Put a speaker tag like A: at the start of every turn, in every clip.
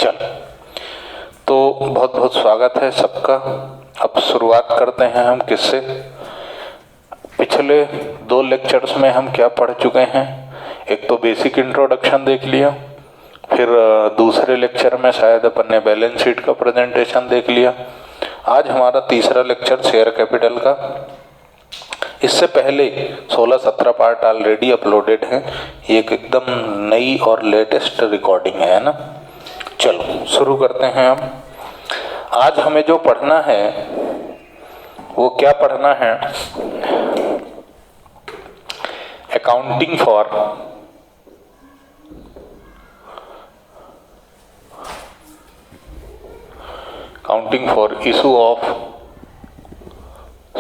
A: चल, तो बहुत बहुत स्वागत है सबका। अब शुरुआत करते हैं हम किससे। पिछले 2 लेक्चर्स में हम क्या पढ़ चुके हैं। एक तो बेसिक इंट्रोडक्शन देख लिया, फिर दूसरे लेक्चर में शायद अपन ने बैलेंस शीट का प्रेजेंटेशन देख लिया। आज हमारा तीसरा लेक्चर शेयर कैपिटल का। इससे पहले 16-17 पार्ट ऑलरेडी अपलोडेड हैं। ये एक एकदम नई और लेटेस्ट रिकॉर्डिंग है ना। चलो शुरू करते हैं हम। आज हमें जो पढ़ना है वो क्या पढ़ना है, accounting for issue of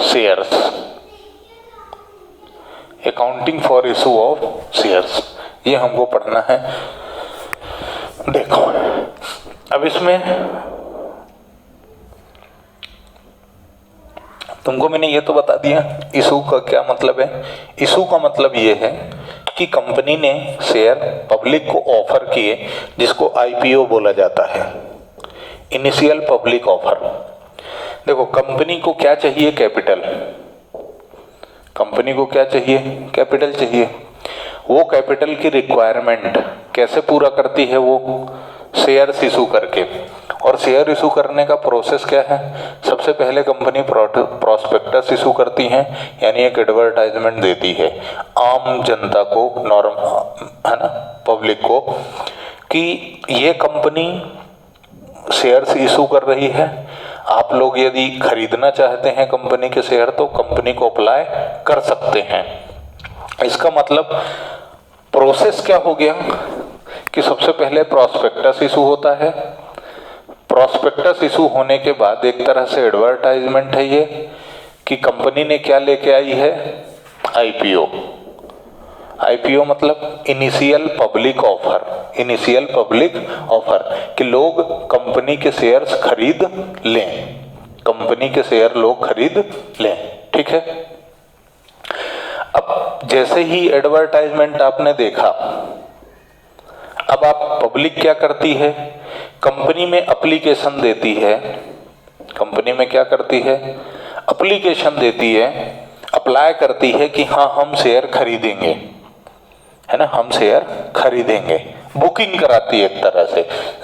A: shares. Accounting for issue of shares, ये हमको पढ़ना है। देखो, अब इसमें तुमको मैंने ये तो बता दिया इशू का क्या मतलब है। इशू का मतलब ये है कि कंपनी ने शेयर पब्लिक को ऑफर किए, जिसको आईपीओ बोला जाता है, इनिशियल पब्लिक ऑफर। देखो, कंपनी को क्या चाहिए, कैपिटल। कंपनी को क्या चाहिए, कैपिटल चाहिए। वो कैपिटल की रिक्वायरमेंट कैसे पूरा करती है, वो शेयर्स इशू करके। और शेयर इशू करने का प्रोसेस क्या है, सबसे पहले कंपनी प्रोस्पेक्टस इशू करती है, यानी एक एडवर्टाइजमेंट देती है आम जनता को, है ना, पब्लिक को, कि ये कंपनी शेयर्स इशू कर रही है। आप लोग यदि खरीदना चाहते हैं कंपनी के शेयर तो कंपनी को अप्लाई कर सकते हैं। इसका मतलब प्रोसेस क्या हो गया कि सबसे पहले प्रोस्पेक्टस इशू होता है। प्रोस्पेक्टस इशू होने के बाद एक तरह से एडवर्टाइजमेंट है ये कि कंपनी ने क्या लेके आई है, आईपीओ। आईपीओ मतलब initial public offer. Initial public offer कि लोग कंपनी के शेयर्स खरीद लें, कंपनी के शेयर लोग खरीद लें। ठीक है। अब जैसे ही एडवर्टाइजमेंट आपने देखा, अब आप पब्लिक क्या करती है, कंपनी में एप्लीकेशन देती है। कंपनी में क्या करती है, एप्लीकेशन देती है, अप्लाई करती है कि हाँ हम शेयर खरीदेंगे, है ना, हम शेयर खरीदेंगे। बुकिंग कराती है एक तरह से।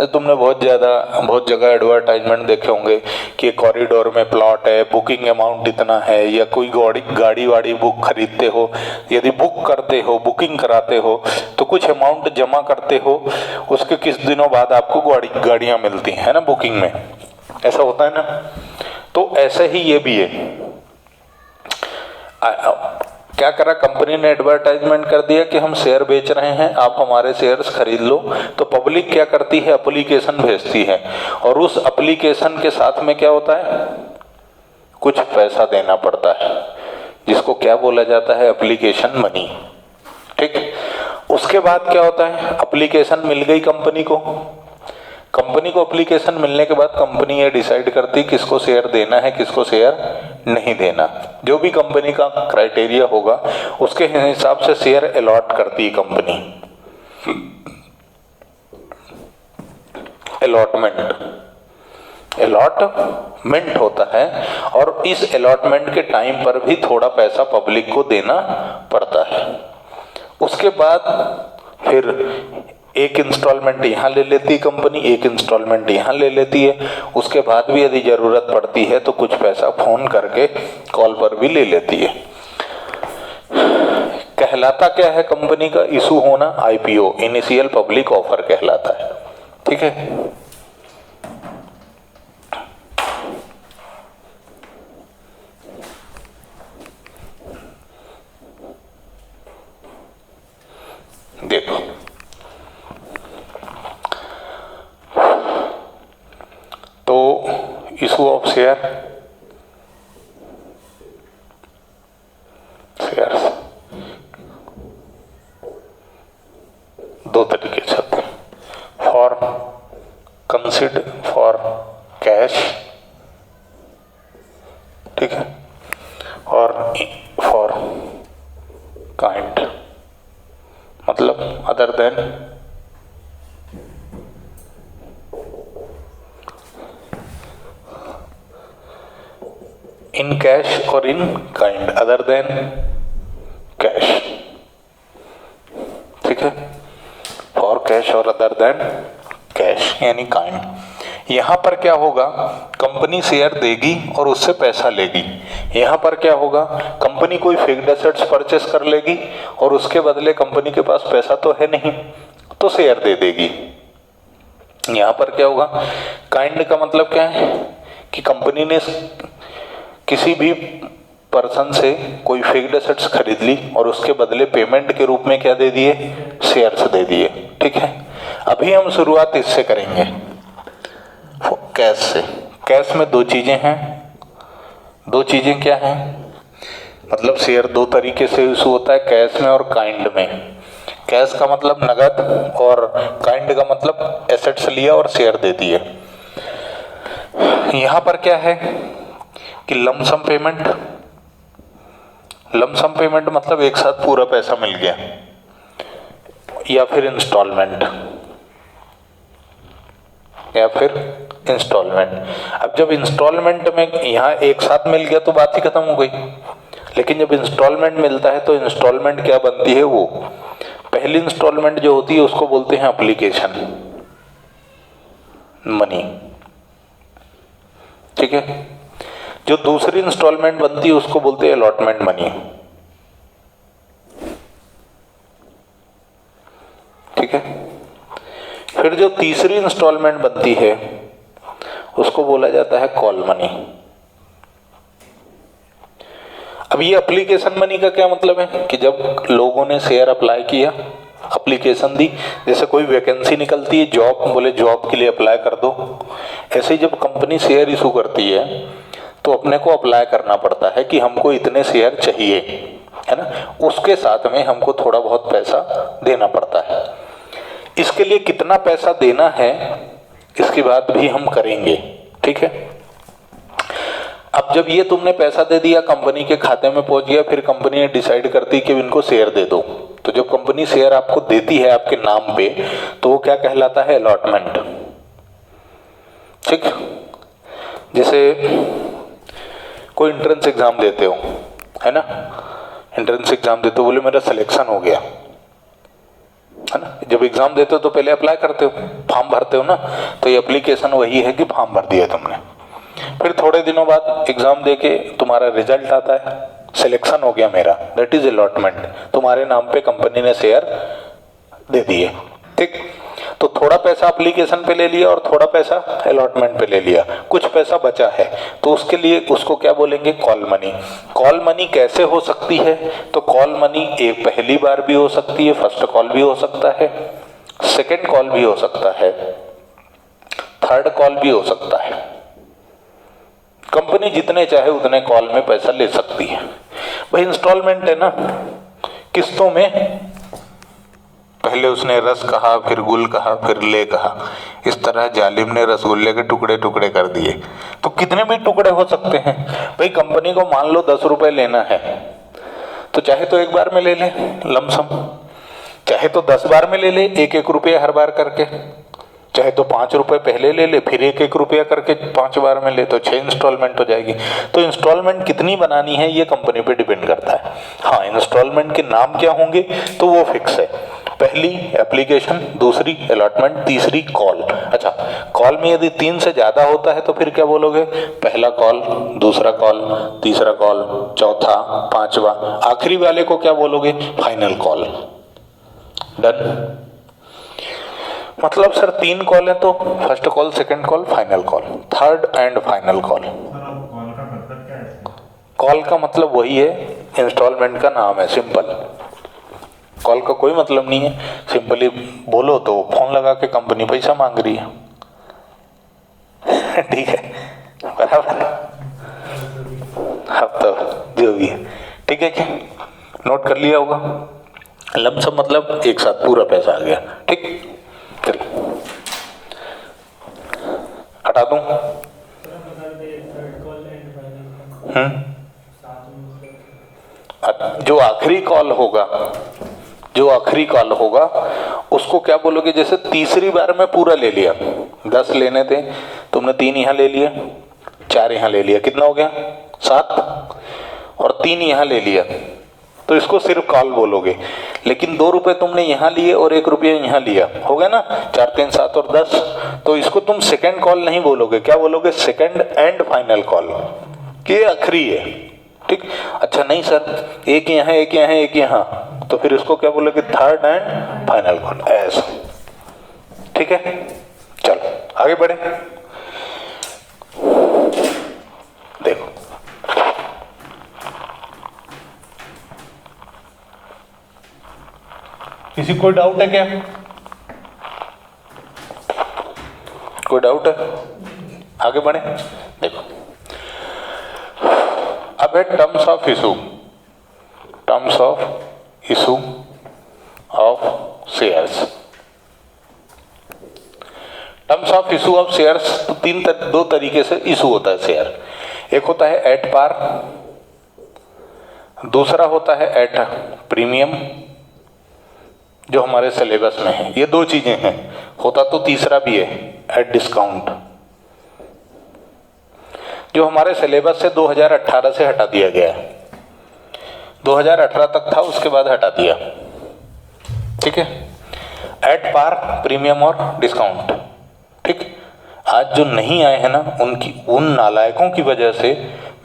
A: तुमने बहुत जगह एडवर्टाइजमेंट देखे होंगे कि कॉरिडोर में प्लॉट है, बुकिंग अमाउंट इतना है, या कोई गाड़ी वाड़ी बुक खरीदते हो, यदि बुक करते हो, बुकिंग कराते हो तो कुछ अमाउंट जमा करते हो, उसके कुछ दिनों बाद आपको गाड़ियां मिलती हैं ना, बुकिंग में ऐसा होता है ना। तो ऐसे ही ये भी है। क्या करा कंपनी ने, एडवर्टाइजमेंट कर दिया कि हम शेयर बेच रहे हैं, आप हमारे शेयर्स खरीद लो। तो पब्लिक क्या करती है, एप्लीकेशन भेजती है, और उस एप्लीकेशन के साथ में क्या होता है, कुछ पैसा देना पड़ता है, जिसको क्या बोला जाता है, एप्लीकेशन मनी। ठीक। उसके बाद क्या होता है, एप्लीकेशन मिल गई कंपनी को। कंपनी को एप्लीकेशन मिलने के बाद कंपनी ये डिसाइड करती किसको शेयर देना है, किसको शेयर नहीं देना। जो भी कंपनी का क्राइटेरिया होगा उसके हिसाब से शेयर अलॉट करती है कंपनी। अलॉटमेंट होता है, और इस अलॉटमेंट के टाइम पर भी थोड़ा पैसा पब्लिक को देना पड़ता है। उसके बाद फिर एक इंस्टॉलमेंट यहाँ ले लेती है कंपनी, एक इंस्टॉलमेंट यहाँ ले लेती है। उसके बाद भी यदि जरूरत पड़ती है तो कुछ पैसा फोन करके कॉल पर भी ले लेती है। कहलाता क्या है कंपनी का इशू होना, आईपीओ, इनिशियल पब्लिक ऑफर कहलाता है। ठीक है। देखो, तो इशू ऑफ शेयर्स 2 तरीके से होते हैं, फॉर कंसिड फॉर कैश, ठीक है, और फॉर काइंड, मतलब अदर देन इन कैश और in kind other than cash, ठीक है, फॉर कैश और अदर देन कैश यानी काइंड। यहां पर क्या होगा, कंपनी शेयर देगी और उससे पैसा लेगी। यहां पर क्या होगा, कंपनी कोई फिक्स्ड एसेट्स परचेस कर लेगी और उसके बदले कंपनी के पास पैसा तो है नहीं तो शेयर दे देगी। यहां पर क्या होगा, काइंड का मतलब क्या है कि कंपनी ने किसी भी पर्सन से कोई फिक्स्ड एसेट्स खरीद ली और उसके बदले पेमेंट के रूप में क्या दे दिए, शेयर्स दे दिए, ठीक है। अभी हम शुरुआत इससे करेंगे, कैश से। कैश में दो चीजें हैं, दो चीजें क्या हैं, मतलब शेयर दो तरीके से इशू होता है, कैश में और काइंड में। कैश का मतलब नगद और काइंड का मतलब एसेट्स लिया और शेयर दे दिए। यहां पर क्या है कि लमसम पेमेंट, लमसम पेमेंट मतलब एक साथ पूरा पैसा मिल गया, या फिर इंस्टॉलमेंट, या फिर इंस्टॉलमेंट। अब जब इंस्टॉलमेंट में यहाँ एक साथ मिल गया तो बात ही खत्म हो गई, लेकिन जब इंस्टॉलमेंट मिलता है तो इंस्टॉलमेंट क्या बनती है, वो पहली इंस्टॉलमेंट जो होती है उसको बोलते हैं एप्लीकेशन मनी, ठीक है। जो दूसरी इंस्टॉलमेंट बनती है उसको बोलते हैं अलॉटमेंट मनी, ठीक है। फिर जो तीसरी इंस्टॉलमेंट बनती है उसको बोला जाता है कॉल मनी। अब ये एप्लीकेशन मनी का क्या मतलब है कि जब लोगों ने शेयर अप्लाई किया, एप्लीकेशन दी, जैसे कोई वैकेंसी निकलती है जॉब, बोले जॉब के लिए अप्लाई कर दो, ऐसे ही जब कंपनी शेयर इशू करती है तो अपने को अप्लाई करना पड़ता है कि हमको इतने शेयर चाहिए, है ना, उसके साथ में हमको थोड़ा बहुत पैसा देना पड़ता है। इसके लिए कितना पैसा देना है इसकी बात भी हम करेंगे, ठीक है। अब जब ये तुमने पैसा दे दिया, कंपनी के खाते में पहुंच गया, फिर कंपनी ने डिसाइड करती कि इनको शेयर दे दो, तो जब कंपनी शेयर आपको देती है आपके नाम पे तो वो क्या कहलाता है, अलॉटमेंट, ठीक। जैसे कोई एंट्रेंस एग्जाम देते हो, है ना, एंट्रेंस एग्जाम देते हो, बोले मेरा सिलेक्शन हो गया, है ना। जब एग्जाम देते हो तो पहले अप्लाई करते हो, फॉर्म भरते हो ना, तो ये एप्लीकेशन वही है कि फॉर्म भर दिया तुमने। फिर थोड़े दिनों बाद एग्जाम देके तुम्हारा रिजल्ट आता है, सिलेक्शन हो गया मेरा, दैट इज अलॉटमेंट, तुम्हारे नाम पे कंपनी ने शेयर दे दिए, ठीक। तो थोड़ा पैसा एप्लीकेशन पे ले लिया और थोड़ा पैसा अलॉटमेंट पे ले लिया, कुछ पैसा बचा है तो उसके लिए उसको क्या बोलेंगे, कॉल मनी। कॉल मनी कैसे हो सकती है, तो कॉल मनी एक पहली बार भी हो सकती है, फर्स्ट कॉल भी हो सकता है, सेकंड कॉल भी हो सकता है, थर्ड कॉल भी हो सकता है। कंपनी जितने चाहे उतने कॉल में पैसा ले सकती है। भाई इंस्टॉलमेंट है ना, किस्तों में, पहले उसने रस कहा, फिर गुल कहा, फिर ले कहा, इस तरह जालिम ने रसगुल्ले के टुकड़े टुकड़े कर दिए। तो कितने भी टुकड़े हो सकते हैं। भाई कंपनी को मान लो 10 रुपए लेना है तो चाहे तो एक बार में ले ले लमसम, चाहे तो 10 बार में ले ले, 1-1 रुपया हर बार करके, चाहे तो 5 रुपए पहले ले ले फिर 1-1 रुपया करके 5 बार में ले, तो 6 इंस्टॉलमेंट हो जाएगी। तो इंस्टॉलमेंट कितनी बनानी है ये कंपनी पे डिपेंड करता है। हाँ, इंस्टॉलमेंट के नाम क्या होंगे तो वो फिक्स है, पहली एप्लीकेशन, दूसरी अलॉटमेंट, तीसरी कॉल। अच्छा, कॉल में यदि 3 से ज्यादा होता है तो फिर क्या बोलोगे, पहला कॉल, दूसरा कॉल, तीसरा कॉल, चौथा, पांचवा, आखिरी वाले को क्या बोलोगे, फाइनल कॉल। डन। मतलब सर 3 कॉल है तो first call, second call, final call, third and final call. Call का मतलब वही है, इंस्टॉलमेंट का नाम है, सिंपल। कॉल का कोई मतलब नहीं है, सिंपली बोलो तो फोन लगा के कंपनी पैसा मांग रही है। ठीक है, बराबर। अब तो जो भी है, ठीक है, क्या नोट कर लिया होगा। लमसम मतलब एक साथ पूरा पैसा आ गया, ठीक। चलिए हटा दूं। जो आखिरी कॉल होगा, जो आखिरी कॉल होगा उसको क्या बोलोगे, जैसे तीसरी बार में पूरा ले लिया, 10 लेने थे तुमने, 3 यहाँ ले लिए, 4 यहाँ ले लिया, कितना हो गया, 7 और 3 यहाँ ले लिया तो इसको सिर्फ कॉल बोलोगे। लेकिन 2 रुपए तुमने यहाँ लिए और 1 रुपया यहाँ लिया, हो गया ना, 4 3 7 और 10, तो इसको तुम सेकंड कॉल नहीं बोलोगे, क्या बोलोगे? सेकंड एंड फाइनल कॉल, कि आखिरी है। ठीक, अच्छा नहीं सर, एक यहाँ एक यहाँ एक यहाँ, तो फिर इसको क्या बोलोगे? थर्ड एंड फाइनल कॉल, ऐसा। ठीक है, चलो आगे बढ़े। देखो किसी कोई डाउट है क्या? कोई डाउट है? आगे बढ़े। देखो अब है terms of issue, terms of issue of shares. Terms of issue of shares तो दो तरीके से इशू होता है शेयर। एक होता है एट पार, दूसरा होता है एट प्रीमियम, जो हमारे सिलेबस में है। ये दो चीजें हैं, होता तो तीसरा भी है एट डिस्काउंट, जो हमारे सिलेबस से 2018 से हटा दिया गया है। 2018 तक था, उसके बाद हटा दिया। ठीक है, एट पार, प्रीमियम और डिस्काउंट। ठीक, आज जो नहीं आए हैं ना, उन नालायकों की वजह से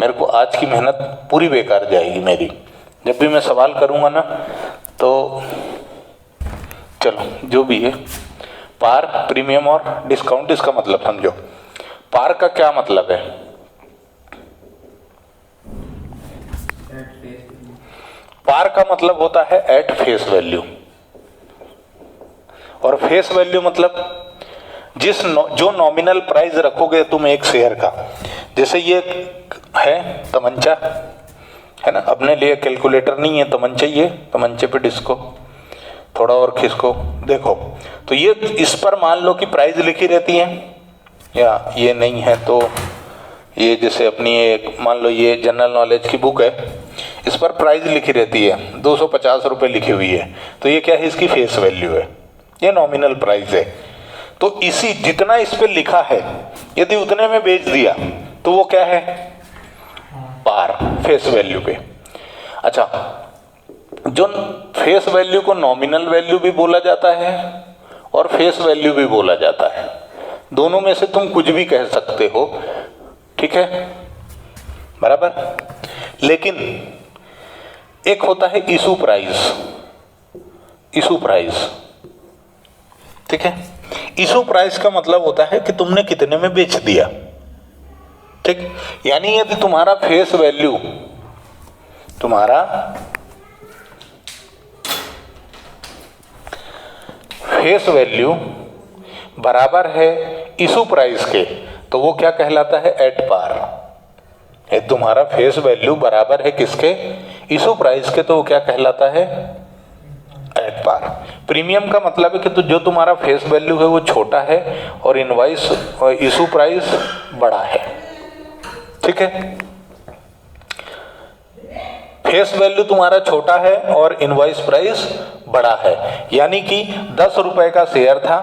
A: मेरे को आज की मेहनत पूरी बेकार जाएगी मेरी। जब भी मैं सवाल करूंगा ना, तो चलो जो भी है, पार, प्रीमियम और डिस्काउंट, इसका मतलब समझो। पार का क्या मतलब है? पार का मतलब होता है एट फेस वैल्यू, और फेस वैल्यू मतलब जो नॉमिनल प्राइस रखोगे तुम एक शेयर का। जैसे ये है तमंचा, है ना, अपने लिए कैलकुलेटर नहीं है, तमंचा, ये तमंचे पे डिस्को, थोड़ा और खिसको, देखो तो ये इस पर मान लो कि प्राइस लिखी रहती है, या ये नहीं है तो ये जैसे अपनी एक मान लो ये जनरल नॉलेज की बुक है, इस पर प्राइस लिखी रहती है, 250 रुपये लिखी हुई है, तो ये क्या है? इसकी फेस वैल्यू है, ये नॉमिनल प्राइस है। तो इसी जितना इस पे लिखा है, यदि उतने में बेच दिया तो वो क्या है? पार, फेस वैल्यू पे। अच्छा, जो फेस वैल्यू को नॉमिनल वैल्यू भी बोला जाता है और फेस वैल्यू भी बोला जाता है, दोनों में से तुम कुछ भी कह सकते हो। ठीक है, बराबर। लेकिन एक होता है इशू प्राइस, इशू प्राइस। ठीक है, इशू प्राइस का मतलब होता है कि तुमने कितने में बेच दिया। ठीक, यानी यदि तुम्हारा फेस वैल्यू, तुम्हारा फेस वैल्यू बराबर है इशू प्राइस के, तो वो क्या कहलाता है? At par. ये तुम्हारा फेस वैल्यू बराबर है किसके? इशू प्राइस के, तो वो क्या कहलाता है? At par. प्रीमियम का मतलब है कि तो जो तुम्हारा फेस वैल्यू है वो छोटा है और इनवॉइस और इशू प्राइस बड़ा है। ठीक है, फेस वैल्यू तुम्हारा छोटा है और इनवॉइस प्राइस बड़ा है, यानी कि 10 रुपए का शेयर था,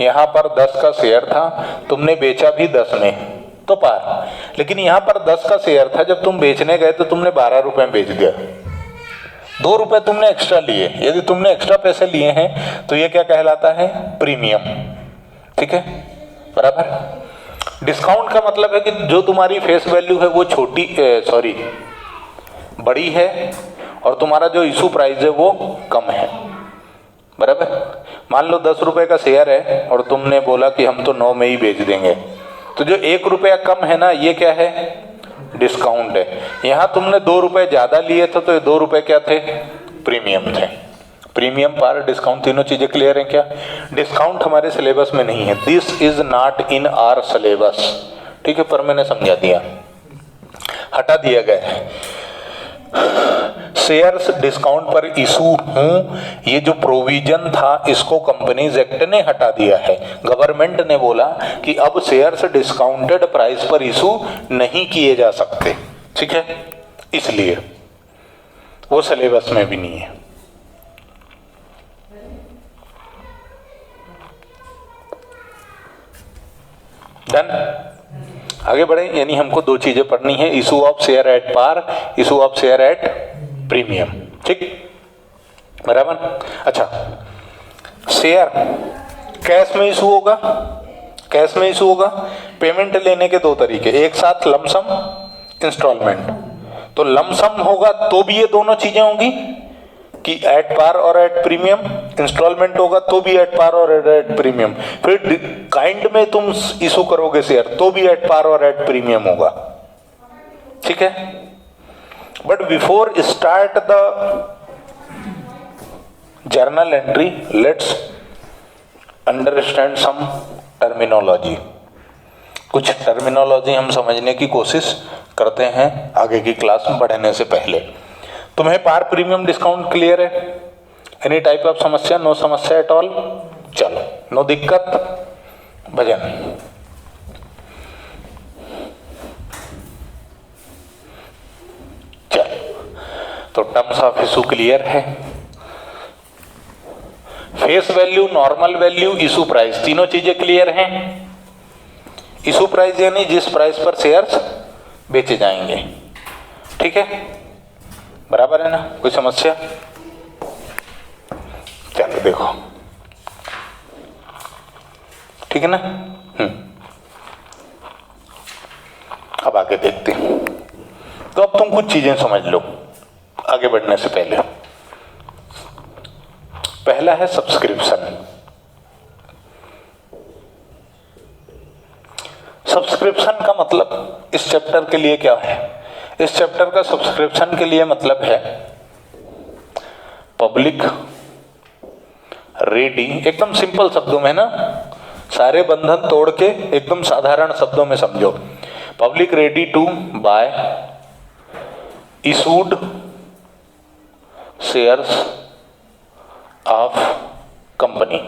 A: यहाँ पर 10 का शेयर था, तुमने बेचा भी 10 में, तो पार। लेकिन यहाँ पर 10 का शेयर था, जब तुम बेचने गए तो तुमने 12 रुपए में बेच दिया, 2 रुपए तुमने एक्स्ट्रा लिए। यदि तुमने एक्स्ट्रा पैसे लिए हैं तो ये क्या कहलाता है? प्रीमियम। ठीक है, बराबर। डिस्काउंट का मतलब है कि जो तुम्हारी फेस वैल्यू है वो बड़ी है और तुम्हारा जो इशू प्राइस है वो कम है, बराबर। मान लो 10 रुपए का शेयर है और तुमने बोला कि हम तो 9 में ही बेच देंगे, तो जो 1 रुपया कम है ना, ये क्या है? डिस्काउंट है। यहाँ तुमने 2 रुपए ज्यादा लिए थे, तो ये 2 रुपए क्या थे? प्रीमियम थे। प्रीमियम, पार, डिस्काउंट, तीनों चीजें क्लियर हैं क्या? डिस्काउंट हमारे सिलेबस में नहीं है, this is not in our syllabus. ठीक है, पर मैंने समझा दिया, हटा दिया गया है। शेयर्स डिस्काउंट पर इशू हूं, ये जो प्रोविजन था इसको कंपनीज एक्ट ने हटा दिया है। गवर्नमेंट ने बोला कि अब शेयर्स डिस्काउंटेड प्राइस पर इशू नहीं किए जा सकते। ठीक है, इसलिए वो सिलेबस में भी नहीं है। डन, आगे बढ़े, यानी हमको दो चीजें पढ़नी है, issue of share at par, issue of share at premium. ठीक, बराबर। अच्छा, शेयर कैश में इशू होगा, कैश में इशू होगा। पेमेंट लेने के दो तरीके, एक साथ लमसम, इंस्टॉलमेंट। तो लमसम होगा तो भी ये दोनों चीजें होंगी कि एट पार और एट प्रीमियम, इंस्टॉलमेंट होगा तो भी एट पार और एट प्रीमियम। फिर काइंड में तुम इशू करोगे शेयर तो भी एट पार और एट प्रीमियम होगा। ठीक है, but before start the journal entry let's understand some terminology. कुछ टर्मिनोलॉजी हम समझने की कोशिश करते हैं आगे की क्लास में बढ़ने से पहले। तुम्हें पार प्रीमियम डिस्काउंट क्लियर है? एनी टाइप ऑफ समस्या? नो समस्या एट ऑल? चलो, नो दिक्कत भजन। चलो, तो टर्म्स ऑफ इशू क्लियर है। Face value, normal value, issue price, तीनों चीजें क्लियर हैं। इशू प्राइस यानी जिस प्राइस पर शेयर्स बेचे जाएंगे। ठीक है, बराबर है ना? कोई समस्या? चलो देखो, ठीक है ना? अब आगे देखते हैं। तो अब तुम कुछ चीजें समझ लो आगे बढ़ने से पहले। पहला है सब्सक्रिप्शन। सब्सक्रिप्शन का मतलब इस चैप्टर के लिए क्या है? इस चैप्टर का सब्सक्रिप्शन के लिए मतलब है पब्लिक रेडी, एकदम सिंपल शब्दों में ना, सारे बंधन तोड़ के एकदम साधारण शब्दों में समझो। Public ready to buy issued shares of company.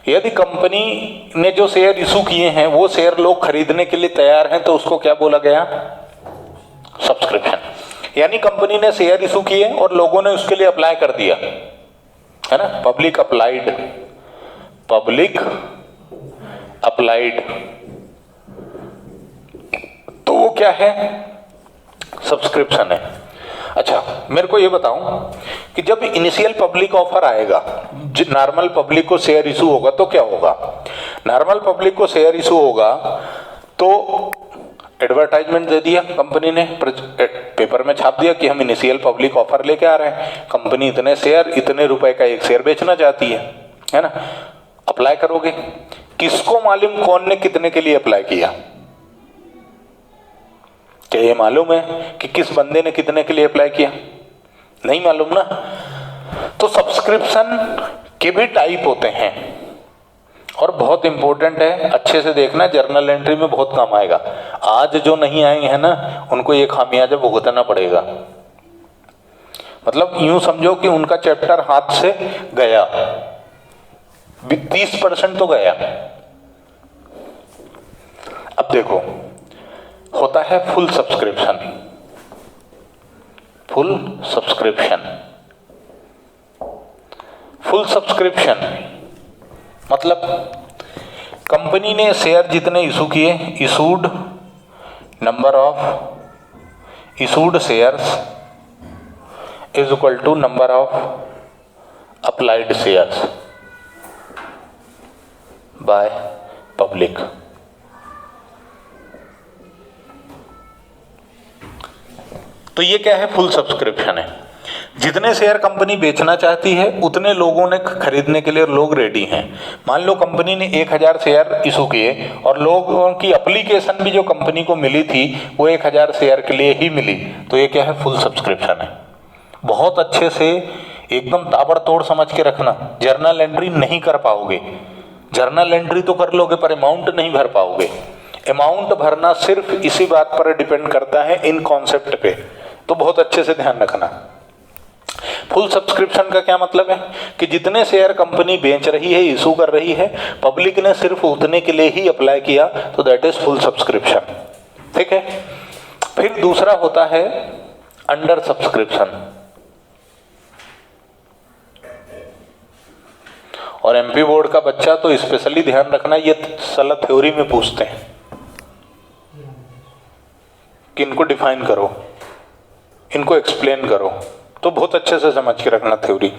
A: यदि कंपनी ने जो शेयर इशू किए हैं वो शेयर लोग खरीदने के लिए तैयार हैं तो उसको क्या बोला गया? सब्सक्रिप्शन। यानी कंपनी ने शेयर इशू किए और लोगों ने उसके लिए अप्लाई कर दिया, है ना? पब्लिक अप्लाइड, पब्लिक अप्लाइड, तो वो क्या है? सब्सक्रिप्शन है। अच्छा, मेरे को ये बताऊं कि जब इनिशियल पब्लिक ऑफर आएगा, नॉर्मल पब्लिक को शेयर इशू होगा तो क्या होगा? नॉर्मल पब्लिक को शेयर इशू होगा तो एडवर्टाइजमेंट दे दिया कंपनी ने, पेपर में छाप दिया कि हम इनिशियल पब्लिक ऑफर लेके आ रहे हैं, कंपनी इतने शेयर, इतने रुपए का एक शेयर बेचना चाहती है ना? अप्लाई करोगे। किसको मालूम कौन ने कितने के लिए अप्लाई किया? क्या ये मालूम है कि किस बंदे ने कितने के लिए अप्लाई किया? नहीं मालूम ना। तो सब्सक्रिप्शन के भी टाइप होते हैं और बहुत इंपॉर्टेंट है, अच्छे से देखना, जर्नल एंट्री में बहुत काम आएगा। आज जो नहीं आए हैं ना, उनको ये खामियाजा भुगतना पड़ेगा। मतलब यूं समझो कि उनका चैप्टर हाथ से गया, 30% तो गया। अब देखो, होता है full subscription. Full subscription, full subscription मतलब कंपनी ने शेयर जितने इशू किए, issued number of issued shares is equal to number of applied shares by public. तो ये क्या है? फुल सब्सक्रिप्शन है। जितने शेयर कंपनी बेचना चाहती है उतने लोगों ने खरीदने के लिए लोग रेडी हैं। मान लो कंपनी ने 1000 शेयर इशू किए और लोगों की एप्लीकेशन भी जो कंपनी को मिली थी वो 1000 शेयर के लिए ही मिली, तो ये क्या है? फुल सब्सक्रिप्शन है। बहुत अच्छे से एकदम ताबड़तोड़ समझ के रखना। जर्नल एंट्री नहीं कर पाओगे, जर्नल एंट्री तो कर लोगे पर अमाउंट नहीं भर पाओगे। अमाउंट भरना सिर्फ इसी बात पर डिपेंड करता है, इन कॉन्सेप्ट पे, तो बहुत अच्छे से ध्यान रखना। फुल सब्सक्रिप्शन का क्या मतलब है कि जितने शेयर कंपनी बेच रही है, इशू कर रही है, पब्लिक ने सिर्फ उतने के लिए ही अप्लाई किया, तो दैट इज फुल सब्सक्रिप्शन। ठीक है। फिर दूसरा होता है अंडर सब्सक्रिप्शन, और एमपी बोर्ड का बच्चा तो स्पेशली ध्यान रखना, ये साला थ्योरी में पूछते हैं। कि इनको डिफाइन करो, इनको एक्सप्लेन करो, तो बहुत अच्छे से समझ के रखना थ्योरी।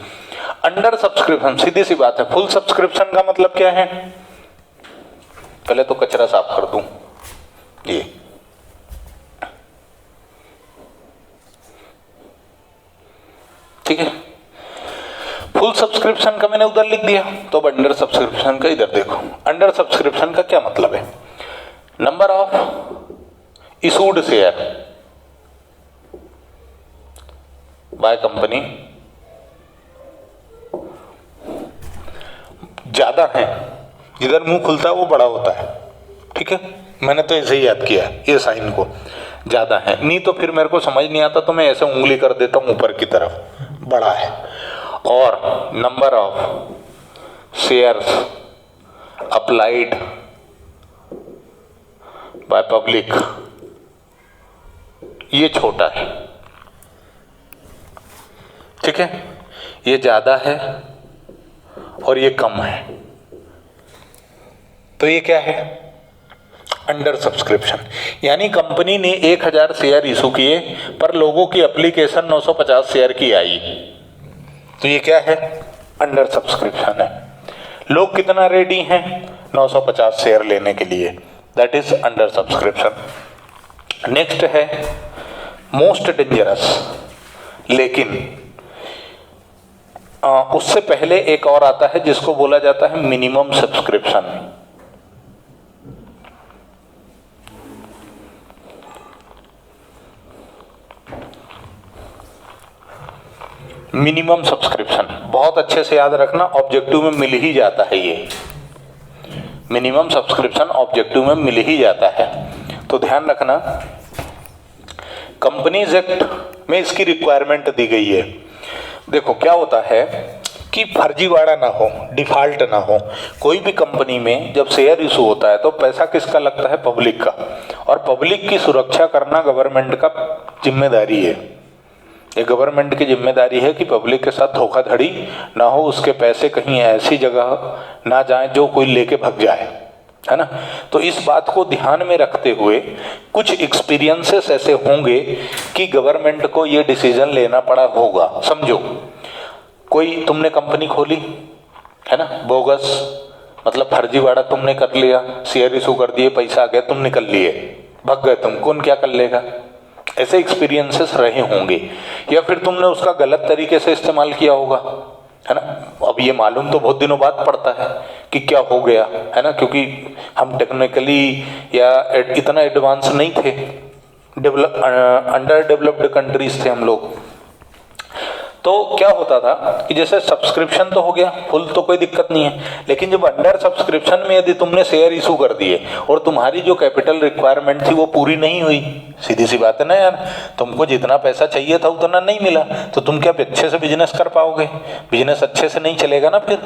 A: अंडर सब्सक्रिप्शन, सीधी सी बात है। फुल सब्सक्रिप्शन का मतलब क्या है? पहले तो कचरा साफ कर दूं ये, ठीक है। फुल सब्सक्रिप्शन का मैंने उधर लिख दिया, तो अब अंडर सब्सक्रिप्शन का इधर देखो। अंडर सब्सक्रिप्शन का क्या मतलब है? Number of issued share by company ज्यादा है, जिधर मुंह खुलता है वो बड़ा होता है, ठीक है। मैंने तो ऐसे ही याद किया ये साइन को, ज्यादा है। नहीं तो फिर मेरे को समझ नहीं आता, तो मैं ऐसे उंगली कर देता हूं ऊपर की तरफ, बड़ा है। और number of shares applied by public, ये छोटा है, ठीक है। ये ज्यादा है और ये कम है, तो ये क्या है? Under subscription. यानी कंपनी ने 1000 शेयर इशू किए, पर लोगों की एप्लीकेशन 950 शेयर की आई, तो ये क्या है? अंडर सब्सक्रिप्शन है। लोग कितना रेडी हैं? 950 शेयर लेने के लिए, that is under subscription. Next है मोस्ट डेंजरस, लेकिन उससे पहले एक और आता है जिसको बोला जाता है मिनिमम सब्सक्रिप्शन। मिनिमम सब्सक्रिप्शन बहुत अच्छे से याद रखना, ऑब्जेक्टिव में मिल ही जाता है ये। मिनिमम सब्सक्रिप्शन ऑब्जेक्टिव में मिल ही जाता है, तो ध्यान रखना। कंपनीज एक्ट में इसकी रिक्वायरमेंट दी गई है। देखो क्या होता है कि फर्जीवाड़ा ना हो, डिफॉल्ट ना हो। कोई भी कंपनी में जब शेयर इशू होता है तो पैसा किसका लगता है? पब्लिक का। और पब्लिक की सुरक्षा करना गवर्नमेंट का जिम्मेदारी है। ये गवर्नमेंट की जिम्मेदारी है कि पब्लिक के साथ धोखाधड़ी ना हो, उसके पैसे कहीं ऐसी जगह ना जाए जो कोई लेके भाग जाए, है ना। तो इस बात को ध्यान में रखते हुए कुछ एक्सपीरियंसेस ऐसे होंगे कि गवर्नमेंट को ये डिसीजन लेना पड़ा होगा। समझो कोई तुमने कंपनी खोली, है ना, बोगस, मतलब फर्जीवाड़ा तुमने कर लिया, शेयर इशू कर दिए, पैसा आ गया, तुम निकल लिए, भाग गए तुम, कौन क्या कर लेगा? ऐसे एक्सपीरियंसेस रहे होंगे। या फिर तुमने उसका गलत तरीके से इस्तेमाल किया होगा, है ना। अब ये मालूम तो बहुत दिनों बाद पड़ता है कि क्या हो गया, है ना, क्योंकि हम टेक्निकली या इतना एडवांस नहीं थे, अंडर डेवलप्ड कंट्रीज थे हम लोग। तो क्या होता था कि जैसे सब्सक्रिप्शन तो हो गया, फुल तो कोई दिक्कत नहीं है, लेकिन जब अंडर सब्सक्रिप्शन में यदि तुमने शेयर इशू कर दिए और तुम्हारी जो कैपिटल रिक्वायरमेंट थी वो पूरी नहीं हुई, सीधी सी बात है ना यार, तुमको जितना पैसा चाहिए था उतना नहीं मिला, तो तुम क्या अच्छे से बिजनेस कर पाओगे? बिजनेस अच्छे से नहीं चलेगा ना फिर।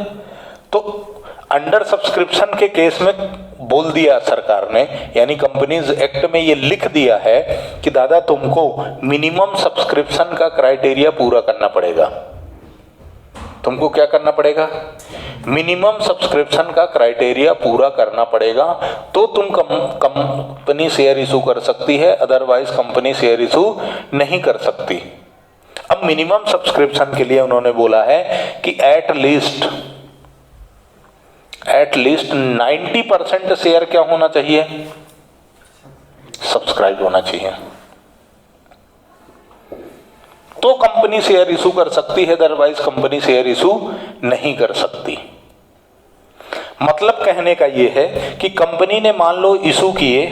A: तो अंडर सब्सक्रिप्शन के केस में बोल दिया सरकार ने, यानी कंपनीज एक्ट में ये लिख दिया है कि दादा तुमको मिनिमम सब्सक्रिप्शन का क्राइटेरिया पूरा करना पड़ेगा। तुमको क्या करना पड़ेगा? मिनिमम सब्सक्रिप्शन का क्राइटेरिया पूरा करना पड़ेगा, तो तुम कंपनी शेयर इशू कर सकती है, अदरवाइज कंपनी शेयर इशू नहीं कर सकती। अब मिनिमम सब्सक्रिप्शन के लिए उन्होंने बोला है कि एट लीस्ट 90% शेयर क्या होना चाहिए? सब्सक्राइब होना चाहिए, तो कंपनी शेयर इशू कर सकती है, अदरवाइज कंपनी शेयर इशू नहीं कर सकती। मतलब कहने का यह है कि कंपनी ने मान लो इशू किए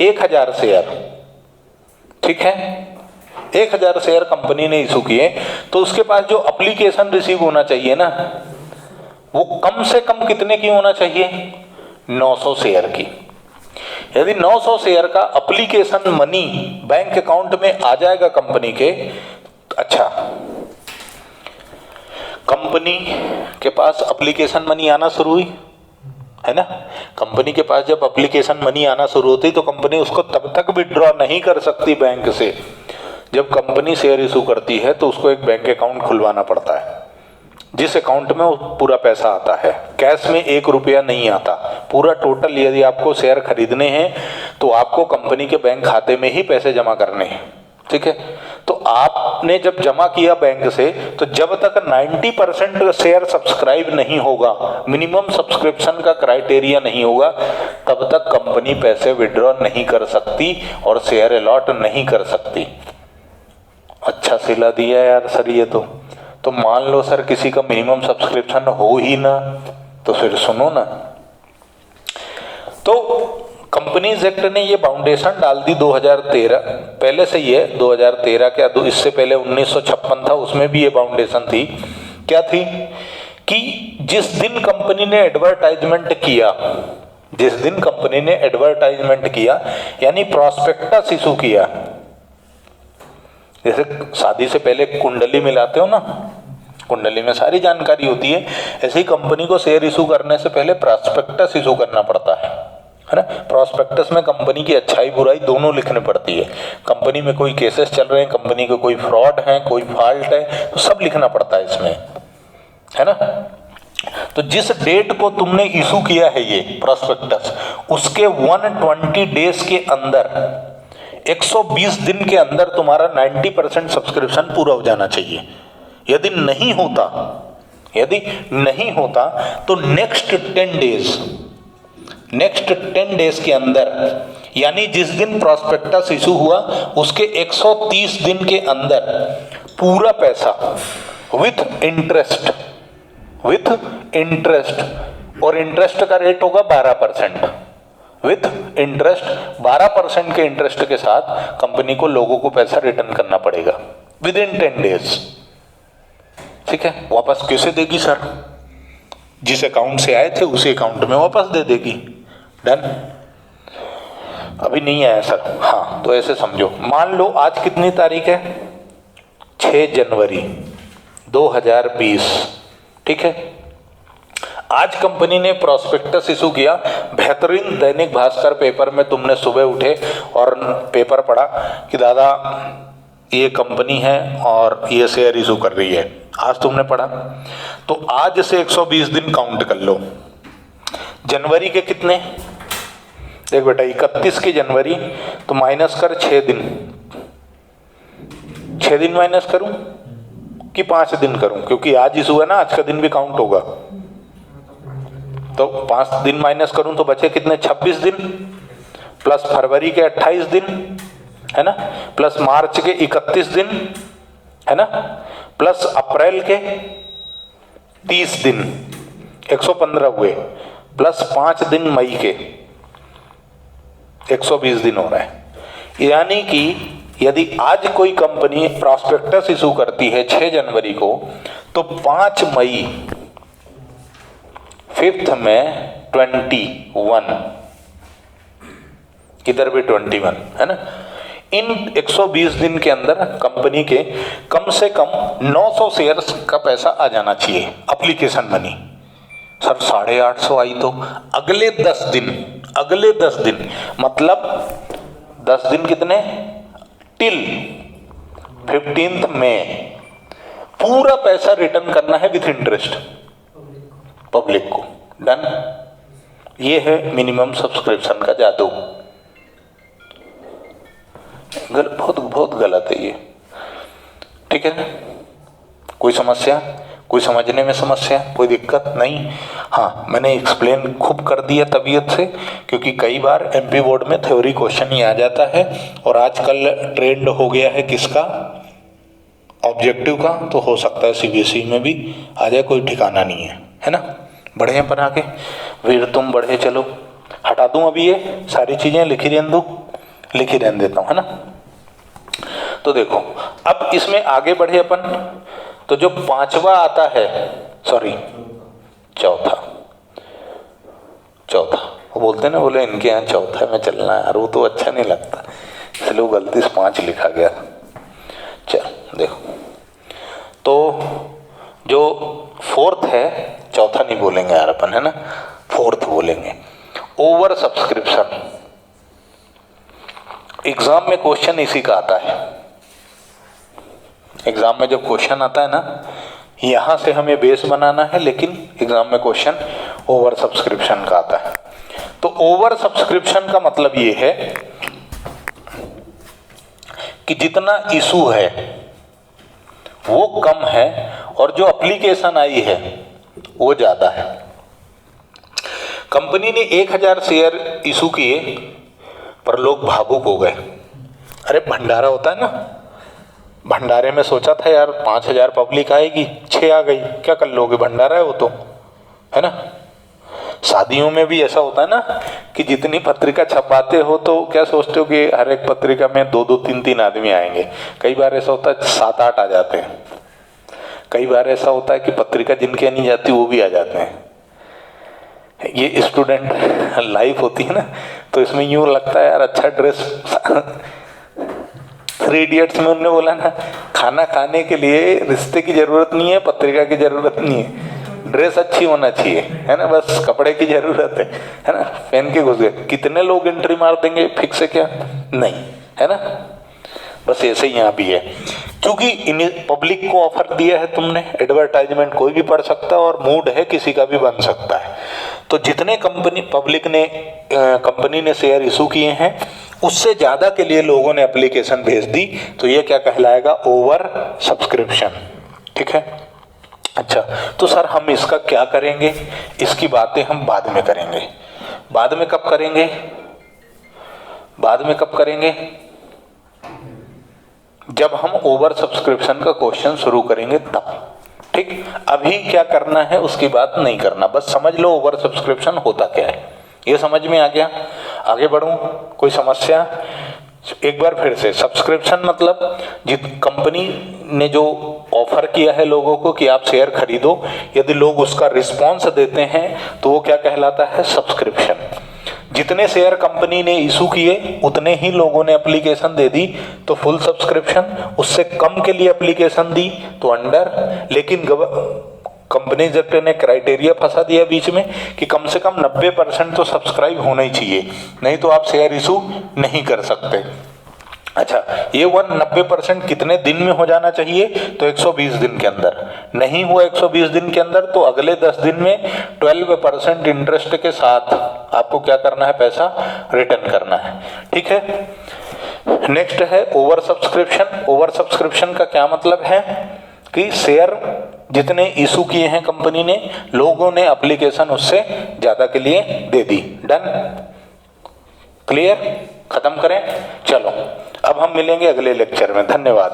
A: 1000 शेयर, ठीक है, 1000 शेयर कंपनी ने इशू किए, तो उसके पास जो एप्लीकेशन रिसीव होना चाहिए ना, वो कम से कम कितने की होना चाहिए? 900 शेयर की। यदि 900 शेयर का एप्लीकेशन मनी बैंक अकाउंट में आ जाएगा कंपनी के, अच्छा, कंपनी के पास एप्लीकेशन मनी आना शुरू हुई, है ना। कंपनी के पास जब एप्लीकेशन मनी आना शुरू होती तो कंपनी उसको तब तक विड्रॉ नहीं कर सकती बैंक से। जब कंपनी शेयर इशू करती है तो उसको एक बैंक अकाउंट खुलवाना पड़ता है, जिस अकाउंट में वो पूरा पैसा आता है। कैश में 1 रुपया नहीं आता। पूरा टोटल यदि आपको शेयर खरीदने हैं तो आपको कंपनी के बैंक खाते में ही पैसे जमा करने हैं, ठीक है। तो आपने जब जमा किया बैंक से, तो जब तक 90% शेयर सब्सक्राइब नहीं होगा, मिनिमम सब्सक्रिप्शन का क्राइटेरिया नहीं होगा, तब तक कंपनी पैसे विड्रॉ नहीं कर सकती और शेयर अलॉट नहीं कर सकती। अच्छा सिला दिया यार सर ये तो मान लो सर किसी का मिनिमम सब्सक्रिप्शन हो ही ना, तो फिर सुनो ना। तो कंपनीज एक्ट ने ये बाउंडेशन डाल दी 2013, पहले से ही है 2013 क्या, इससे पहले 1956 था, उसमें भी ये बाउंडेशन थी। क्या थी कि जिस दिन कंपनी ने एडवर्टाइजमेंट किया, जिस दिन कंपनी ने एडवर्टाइजमेंट किया यानी प्रॉस्पेक्टस इशू किया, जैसे शादी से पहले कुंडली मिलाते हो ना, कुंडली में सारी जानकारी होती है, ऐसे ही कंपनी को शेयर इशू करने से पहले प्रॉस्पेक्टस इशू करना पड़ता है ना। प्रॉस्पेक्टस में कंपनी की अच्छाई बुराई दोनों लिखनी पड़ती है। कंपनी में कोई केसेस चल रहे हैं, कंपनी के कोई फ्रॉड है, कोई फॉल्ट है, तो सब लिखना पड़ता है इसमें, है ना। तो जिस डेट को तुमने इशू किया है ये प्रॉस्पेक्टस, उसके 120 डेज के अंदर, 120 दिन के अंदर तुम्हारा 90% सब्सक्रिप्शन पूरा हो जाना चाहिए। यदि नहीं होता तो नेक्स्ट 10 डेज के अंदर, यानी जिस दिन प्रॉस्पेक्टस इशू हुआ उसके 130 दिन के अंदर पूरा पैसा विथ इंटरेस्ट, और इंटरेस्ट का रेट होगा 12%, विथ इंटरेस्ट 12% के इंटरेस्ट के साथ कंपनी को लोगों को पैसा रिटर्न करना पड़ेगा विद इन 10 डेज, ठीक है। वापस कैसे देगी सर? जिस अकाउंट से आए थे उसी अकाउंट में वापस दे देगी। डन? अभी नहीं आया सर, हाँ तो ऐसे समझो, मान लो आज कितनी तारीख है, 6 जनवरी 2020, ठीक है। आज कंपनी ने प्रॉस्पेक्टस इशू किया, बेहतरीन दैनिक भास्कर पेपर में तुमने सुबह उठे और पेपर पढ़ा कि दादा ये कंपनी है और ये शेयर इशू कर रही है, आज तुमने पढ़ा। तो आज से 120 दिन काउंट कर लो। जनवरी के कितने, देख बेटा 31 की जनवरी, तो माइनस कर 6 दिन, 6 दिन माइनस करूं कि 5 दिन करूं, क्योंकि आज इशू है ना, आज का दिन भी काउंट होगा। तो 5 दिन माइनस करूं तो बचे कितने, 26 दिन, प्लस फरवरी के 28 दिन, है ना, प्लस मार्च के 31 दिन, है ना, प्लस अप्रैल के 30 दिन, 115 हुए, प्लस 5 दिन मई के, 120 दिन हो रहा है। यानी कि यदि आज कोई कंपनी प्रॉस्पेक्टस इशू करती है 6 जनवरी को, तो 5 मई, 5th में 21, इधर भी 21, है ना। इन 120 दिन के अंदर कंपनी के कम से कम 900 शेयर्स का पैसा आ जाना चाहिए, एप्लीकेशन मनी। सर 850 आई तो अगले 10 दिन मतलब 10 दिन कितने, टिल 15th में पूरा पैसा रिटर्न करना है विथ इंटरेस्ट पब्लिक को। डन? ये है मिनिमम सब्सक्रिप्शन का जादू। बहुत गलत है ये, ठीक है। कोई समस्या, कोई समझने में समस्या, कोई दिक्कत नहीं? हाँ, मैंने एक्सप्लेन खूब कर दिया तबीयत से, क्योंकि कई बार एमपी बोर्ड में थ्योरी क्वेश्चन ही आ जाता है और आजकल ट्रेंड हो गया है किसका, ऑब्जेक्टिव का। तो हो सकता है सीबीएसई में भी आ जाए, कोई ठिकाना नहीं है ना। बढ़े हैं पर आगे, वीर तुम बढ़े चलो। हटा दूं अभी ये सारी चीजें, लिखी रहने देता हूं, है ना। तो देखो अब इसमें आगे बढ़े अपन, तो जो 5वां आता है, सॉरी चौथा, वो बोलते हैं ना, बोले इनके यहाँ चौथा में चलना है, और वो तो अच्छा नहीं लगता, इसलिए वो गलती से 5 लिखा गया। चल देखो, तो जो 4th है, चौथा नहीं बोलेंगे यार अपन, है ना, 4th बोलेंगे, ओवर सब्सक्रिप्शन। एग्जाम में क्वेश्चन इसी का आता है। एग्जाम में जब क्वेश्चन आता है ना, यहाँ से हमें बेस बनाना है, लेकिन एग्जाम में क्वेश्चन ओवर सब्सक्रिप्शन का आता है। तो ओवर सब्सक्रिप्शन का मतलब ये है कि जितना इशू है वो कम है और जो एप्लीकेशन आई है वो ज़्यादा है। कंपनी ने 1000 शेयर इशू किए पर लोग भावुक हो गए। अरे भंडारा होता है ना, भंडारे में सोचा था यार 5000 पब्लिक आएगी, 6 आ गई, क्या कर लोगे, भंडारा है वो तो, है ना। शादियों में भी ऐसा होता है ना कि जितनी पत्रिका छपवाते हो तो क्या सोचते हो कि हर एक पत्रिका में 2-2, 3-3 आदमी आएंगे। कई बार ऐसा होता है 7-8 आ जाते हैं। कई बार ऐसा होता है कि पत्रिका जिनके नहीं जाती वो भी आ जाते हैं। ये स्टूडेंट लाइफ होती है ना, तो इसमें यूँ लगता है यार अच्छा ड्रेस 3 इडियट्स में उन्होंने बोला ना, खाना खाने के लिए रिश्ते की जरूरत नहीं है, पत्रिका की जरूरत नहीं है, ड्रेस अच्छी होना चाहिए, है ना, बस कपड़े की जरूरत है ना। पहन के घुस गए, कितने लोग एंट्री मार देंगे, फिक्स है क्या, नहीं, है ना। बस ऐसे ही यहाँ भी है, क्योंकि इन पब्लिक को ऑफर दिया है तुमने, एडवर्टाइजमेंट कोई भी पढ़ सकता है और मूड है किसी का भी बन सकता है। तो जितने कंपनी ने शेयर इशू किए हैं उससे ज़्यादा के लिए लोगों ने एप्लीकेशन भेज दी, तो ये क्या कहलाएगा, ओवर सब्सक्रिप्शन। ठीक है। अच्छा, तो सर हम इसका क्या करेंगे, इसकी बातें हम बाद में करेंगे। बाद में कब करेंगे, बाद में कब करेंगे, जब हम ओवर सब्सक्रिप्शन का क्वेश्चन शुरू करेंगे तब। ठीक, अभी क्या करना है उसकी बात नहीं करना, बस समझ लो ओवर सब्सक्रिप्शन होता क्या है, ये समझ में आ गया। आगे बढ़ूं, कोई समस्या। एक बार फिर से, सब्सक्रिप्शन मतलब जिस कंपनी ने जो ऑफर किया है लोगों को कि आप शेयर खरीदो, यदि लोग उसका रिस्पॉन्स देते हैं तो वो क्या कहलाता है, सब्सक्रिप्शन। जितने शेयर कंपनी ने इशू किए उतने ही लोगों ने एप्लीकेशन दे दी तो फुल सब्सक्रिप्शन, उससे कम के लिए एप्लीकेशन दी तो अंडर। लेकिन कंपनी ने क्राइटेरिया फंसा दिया बीच में कि कम से कम 90% तो सब्सक्राइब होना ही चाहिए, नहीं तो आप शेयर इशू नहीं कर सकते। अच्छा, ये 90% कितने दिन में हो जाना चाहिए, तो 120 दिन के अंदर। नहीं हुआ 120 दिन के अंदर तो अगले 10 दिन में 12% इंटरेस्ट के साथ आपको क्या करना है, पैसा रिटर्न करना है। ठीक है। नेक्स्ट है ओवर सब्सक्रिप्शन। ओवर सब्सक्रिप्शन का क्या मतलब है कि शेयर जितने इशू किए हैं कंपनी ने, लोगों ने एप्लीकेशन उससे ज्यादा के लिए दे दी। डन, क्लियर, खत्म करें। चलो अब हम मिलेंगे अगले लेक्चर में। धन्यवाद।